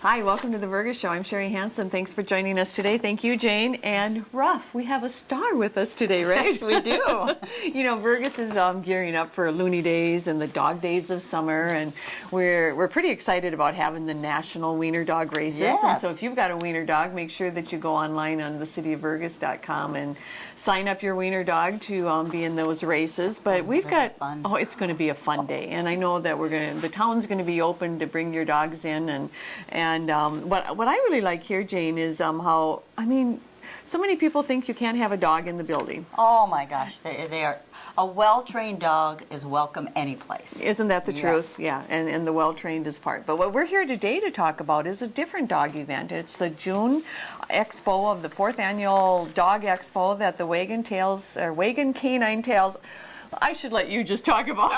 Hi, welcome to the Vergas Show. I'm Sherri Hansen. Thanks for joining us today. Thank you, Jane. And Ruff, we have a star with us today, right? Yes, we do. You know, Vergas is gearing up for Looney Days and the dog days of summer, and we're pretty excited about having the national wiener dog races. Yes. And so if you've got a wiener dog, make sure that you go online on thecityofvergas.com and sign up your wiener dog to be in those races. But we've got it's going to be a fun day, and I know that the town's going to be open to bring your dogs in, and what I really like here, Jane, is how, I mean, so many people think you can't have a dog in the building. Oh my gosh, they are. A well-trained dog is welcome any place. Isn't that the truth? Yeah, and the well-trained is part. But what we're here today to talk about is a different dog event. It's the June Expo of the 4th Annual Dog Expo that the Wagon Canine Tales. I should let you just talk about.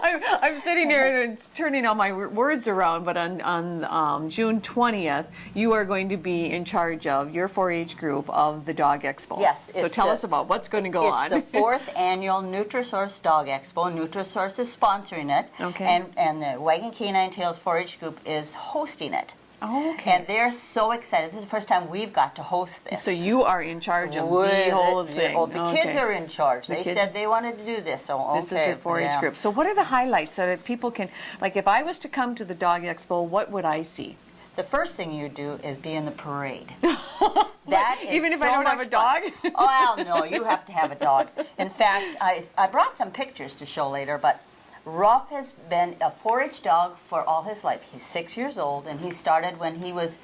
I'm sitting here and it's turning all my words around, but on June 20th, you are going to be in charge of your 4-H group of the Dog Expo. Yes. So tell us about what's going to go on. It's the 4th Annual Nutrisource Dog Expo. Nutrisource is sponsoring it, and the Wagon Canine Tales 4-H group is hosting it. Oh, okay. And they're so excited. This is the first time we've got to host this. So you are in charge of the whole thing. Well, the kids are in charge. They said they wanted to do this, so This is a 4-H group. So what are the highlights so that people can, like if I was to come to the Dog Expo, what would I see? The first thing you do is be in the parade. That is Even if so I don't have a dog? Oh, well, no, you have to have a dog. In fact, I brought some pictures to show later, but Ruff has been a 4-H dog for all his life. He's 6 years old, and he started when he was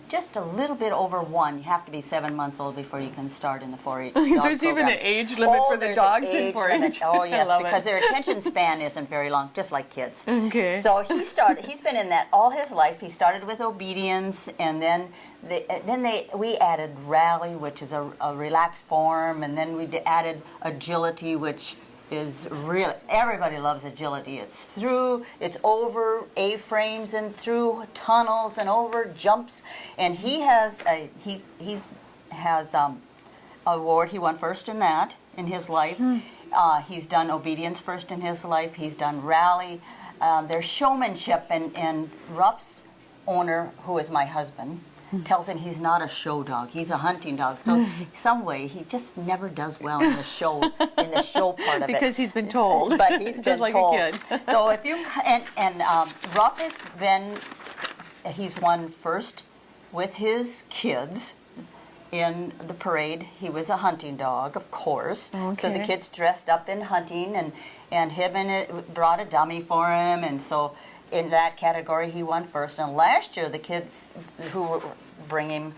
just a little bit over 1. You have to be 7 months old before you can start in the 4-H dog There's program. even an age limit for the dogs in 4-H. Oh, yes, because their attention span isn't very long, just like kids. Okay. So he's been in that all his life. He started with obedience, and then we added rally, which is a relaxed form, and then we added agility, which is really, everybody loves agility. It's over A-frames and through tunnels and over jumps, and he has a award. He won first in that in his life. He's done obedience first in his life. He's done rally. There's showmanship, and Ruff's owner, who is my husband, tells him he's not a show dog. He's a hunting dog. So some way he just never does well in the show part of it. Because he's been told. But he's been like told. A kid. So if you Ruff he's won first with his kids in the parade. He was a hunting dog, of course. Okay. So the kids dressed up in hunting, and him and it brought a dummy for him, and so in that category, he won first. And last year, the kids who bring him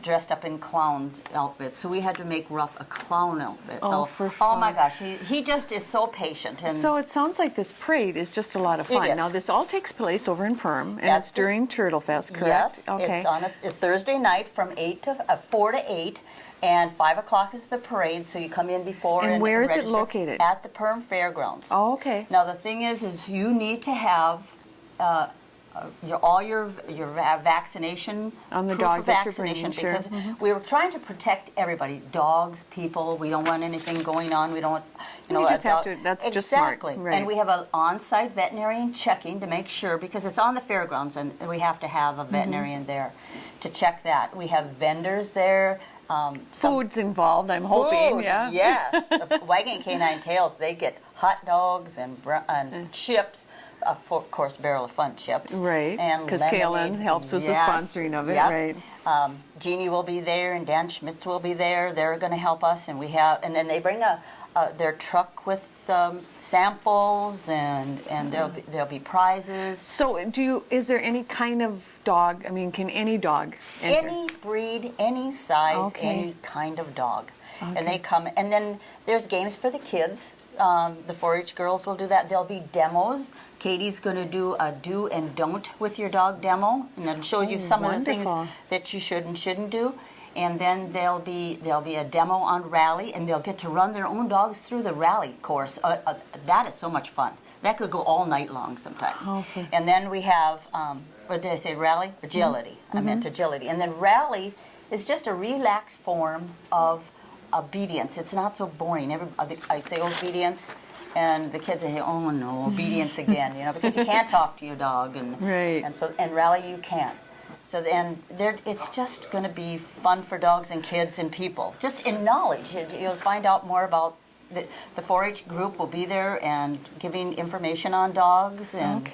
dressed up in clown's outfits, so we had to make Ruff a clown outfit. Oh, for fun. Oh my gosh, he just is so patient. And so it sounds like this parade is just a lot of fun. It is. Now, this all takes place over in Perham, and it's during Turtle Fest, correct? Yes, okay. It's on a Thursday night from 4 to 8. And 5 o'clock is the parade, so you come in before and where is it register located? At the Perham Fair Grounds. Oh, okay. Now the thing is you need to have all your vaccination on the proof dog of that vaccination, you're bringing, because we were trying to protect everybody, dogs, people. We don't want anything going on. We don't, you just have to. That's just smart. Exactly. Right. And we have an on-site veterinarian checking to make sure, because it's on the fairgrounds, and we have to have a veterinarian there to check that. We have vendors there. Food's involved, I'm hoping. Yeah. Yes. The Wagon Canine Tales, they get hot dogs and chips. Of course, Barrel of Fun chips. Right, and because Kaylin helps with the sponsoring of it, right. Jeannie will be there, and Dan Schmitz will be there. They're going to help us, and then they bring their truck with samples, and there'll be prizes. So is there any kind of dog, I mean, can any dog enter? Any breed, any size, any kind of dog. Okay. And they come, and then there's games for the kids. The 4-H girls will do that. There'll be demos. Katie's going to do a do and don't with your dog demo, and then shows you some of the things that you should and shouldn't do. And then there'll be a demo on rally, and they'll get to run their own dogs through the rally course. That is so much fun. That could go all night long sometimes. Okay. And then we have, what did I say, rally? Agility. I meant agility. And then rally is just a relaxed form of obedience. It's not so boring. I say obedience, And the kids say, oh no, obedience again, you know, because you can't talk to your dog, and rally you can't. So then it's just going to be fun for dogs and kids and people, just in knowledge. You'll find out more about the 4-H group will be there and giving information on dogs. And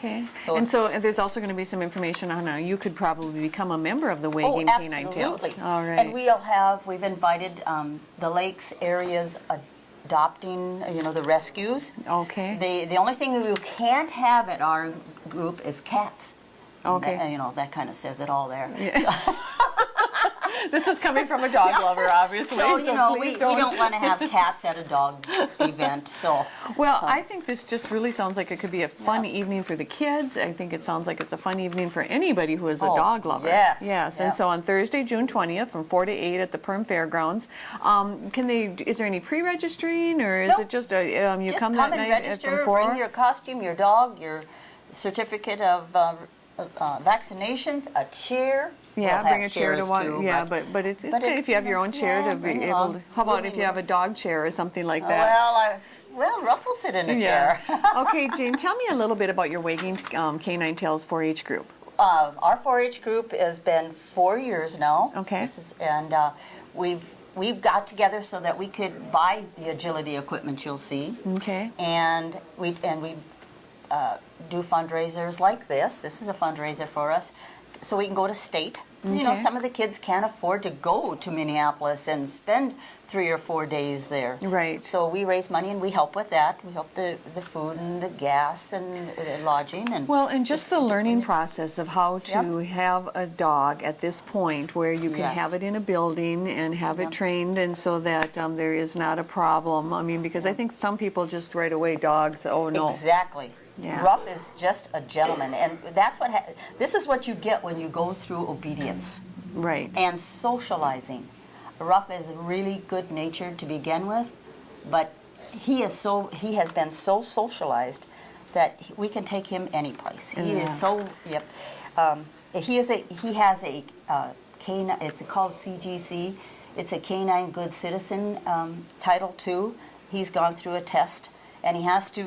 so there's also going to be some information on how you could probably become a member of the Wagging Canine Tails. All right. And we've invited the lakes areas adopting, you know, the rescues. Okay. The only thing you can't have at our group is cats. Okay. And, you know, that kind of says it all there. Yeah. So. This is coming from a dog lover, obviously. So, you know, we don't want to have cats at a dog event. So. Well, I think this just really sounds like it could be a fun evening for the kids. I think it sounds like it's a fun evening for anybody who is a dog lover. Yes. Yes. And so on Thursday, June 20th, from 4 to 8 at the Perham Fair Grounds, is there any pre-registering, or is it just you just come that and night from register, 4? bring your costume, your dog, your certificate of vaccinations, a chair. Yeah, we'll bring a chair to one. Too, yeah, but it's good if you have your own chair to be able to. How about if you have a dog chair or something like that? Well, Ruff will sit in a chair. Okay, Jane, tell me a little bit about your Wagging Canine Tails 4-H group. Our 4-H group has been 4 years now. Okay. We've got together so that we could buy the agility equipment you'll see. Okay. And we do fundraisers like this. This is a fundraiser for us, so we can go to state. You know, some of the kids can't afford to go to Minneapolis and spend 3 or 4 days there. Right. So we raise money and we help with that. We help the food and the gas and the lodging. And just the learning process of how to have a dog at this point where you can have it in a building and have it trained, and so that there is not a problem. I mean, because I think some people just right away, dogs, oh no. Exactly. Yeah. Ruff is just a gentleman, and that's what this is what you get when you go through obedience, right? And socializing. Ruff is really good-natured to begin with, but he has been so socialized that we can take him any place. He is so he has a canine. It's called CGC. It's a Canine Good Citizen Title II. He's gone through a test, and he has to.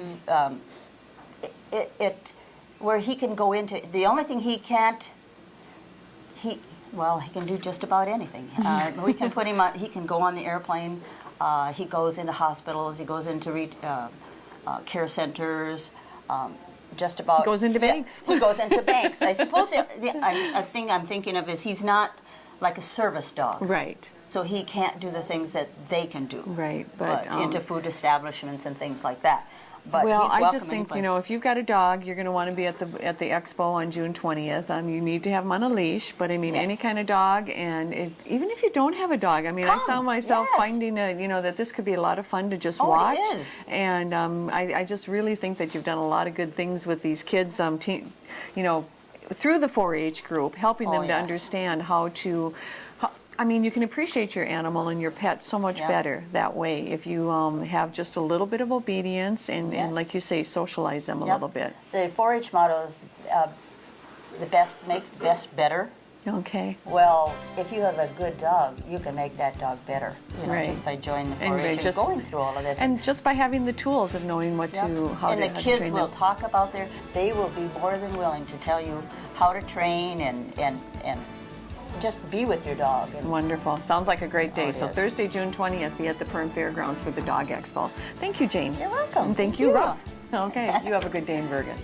Where he can go into, the only thing he can't, he can do just about anything. We can put him on, he can go on the airplane, he goes into hospitals, he goes into care centers, just about. He goes into banks. He goes into banks. I suppose the thing I'm thinking of is he's not like a service dog. Right. So he can't do the things that they can do. Right. But into food establishments and things like that. But well, he's I just think, you know, if you've got a dog, you're going to want to be at the expo on June 20th. You need to have him on a leash, but I mean, any kind of dog, and even if you don't have a dog, I mean, I found myself finding that this could be a lot of fun to just watch. It is. And I just really think that you've done a lot of good things with these kids, you know, through the 4-H group, helping them to understand how to. I mean, you can appreciate your animal and your pet so much better that way if you have just a little bit of obedience and like you say, socialize them a little bit. The 4-H motto is the best make best better. Okay. Well, if you have a good dog, you can make that dog better, you know, just by joining the 4-H and going through all of this. And just by having the tools of knowing how and to the kids train will them. talk about they will be more than willing to tell you how to train and just be with your dog. Wonderful. Sounds like a great day. So Thursday, June 20th, be at the Perham Fair Grounds for the Dog Expo. Thank you, Jane. You're welcome. And thank you, Ruff. Okay. You have a good day in Vergas.